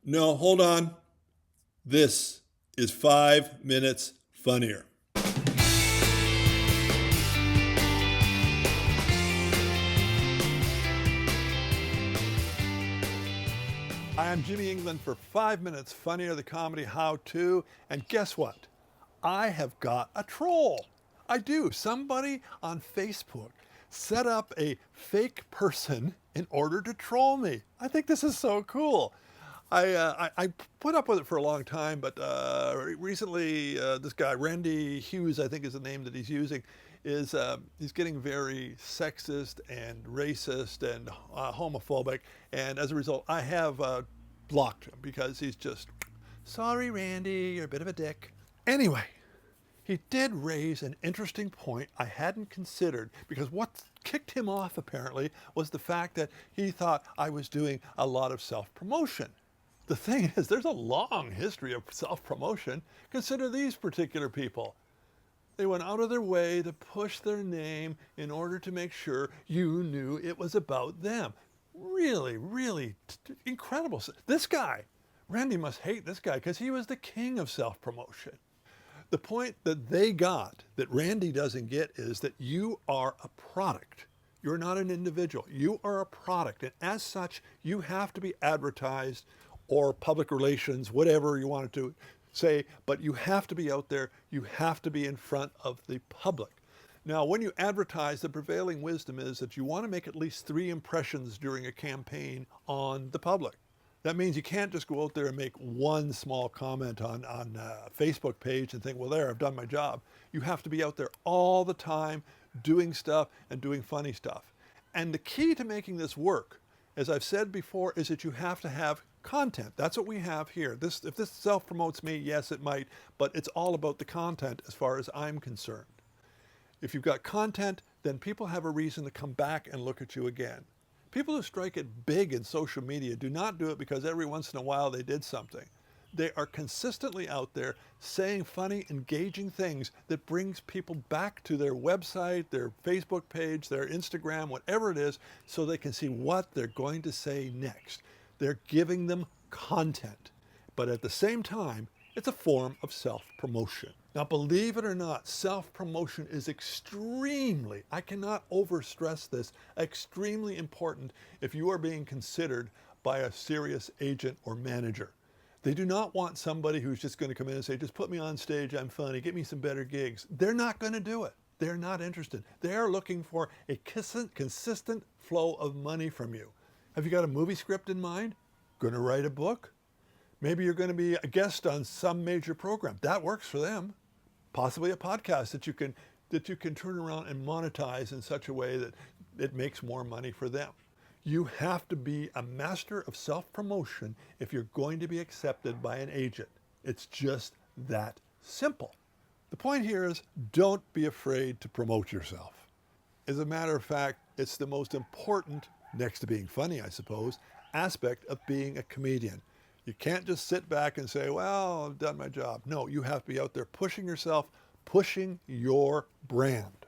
No, hold on. This is 5 Minutes Funnier. I'm Jimmy England for 5 Minutes Funnier, the comedy how-to. And guess what? I have got a troll. I do. Somebody on Facebook set up a fake person in order to troll me. I think this is so cool. I put up with it for a long time, but recently this guy, Randy Hughes, I think is the name that he's using, is he's getting very sexist and racist and homophobic. And as a result, I have blocked him because he's just, sorry, Randy, you're a bit of a dick. Anyway, he did raise an interesting point I hadn't considered, because what kicked him off apparently was the fact that he thought I was doing a lot of self-promotion. The thing is, there's a long history of self-promotion. Consider these particular people. They went out of their way to push their name in order to make sure you knew it was about them. Really, really incredible. This guy, Randy must hate this guy because he was the king of self-promotion. The point that they got, that Randy doesn't get, is that you are a product. You're not an individual. You are a product. And as such, you have to be advertised, or public relations, whatever you want to say, but you have to be out there. You have to be in front of the public. Now, when you advertise, the prevailing wisdom is that you want to make at least 3 impressions during a campaign on the public. That means you can't just go out there and make one small comment on a Facebook page and think, well, there, I've done my job. You have to be out there all the time doing stuff and doing funny stuff. And the key to making this work, as I've said before, is that you have to have content. That's what we have here. If this self-promotes me, yes, it might, but it's all about the content as far as I'm concerned. If you've got content, then people have a reason to come back and look at you again. People who strike it big in social media do not do it because every once in a while they did something. They are consistently out there saying funny, engaging things that brings people back to their website, their Facebook page, their Instagram, whatever it is, so they can see what they're going to say next. They're giving them content, but at the same time, it's a form of self-promotion. Now, believe it or not, self-promotion is extremely, I cannot overstress this, extremely important if you are being considered by a serious agent or manager. They do not want somebody who's just going to come in and say, just put me on stage, I'm funny, get me some better gigs. They're not going to do it. They're not interested. They're looking for a consistent flow of money from you. Have you got a movie script in mind? Going to write a book? Maybe you're going to be a guest on some major program. That works for them. Possibly a podcast that you can turn around and monetize in such a way that it makes more money for them. You have to be a master of self-promotion if you're going to be accepted by an agent. It's just that simple. The point here is, don't be afraid to promote yourself. As a matter of fact, it's the most important, next to being funny, I suppose, aspect of being a comedian. You can't just sit back and say, well, I've done my job. No, you have to be out there pushing yourself, pushing your brand.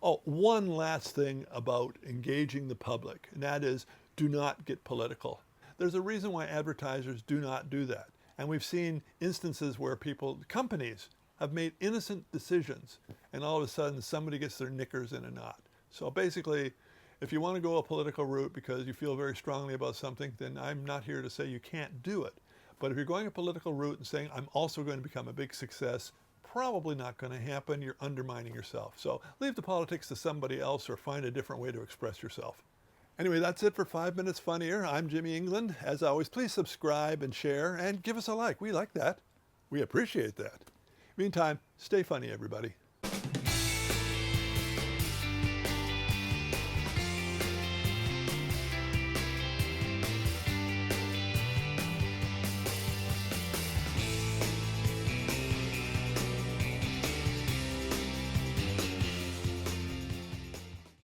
Oh, one last thing about engaging the public, and that is, do not get political. There's a reason why advertisers do not do that. And we've seen instances where companies have made innocent decisions, and all of a sudden somebody gets their knickers in a knot. So basically, if you want to go a political route because you feel very strongly about something, then I'm not here to say you can't do it. But if you're going a political route and saying, I'm also going to become a big success, probably not going to happen. You're undermining yourself. So leave the politics to somebody else or find a different way to express yourself. Anyway, that's it for 5 Minutes Funnier. I'm Jimmy England. As always, please subscribe and share and give us a like. We like that. We appreciate that. Meantime, stay funny, everybody.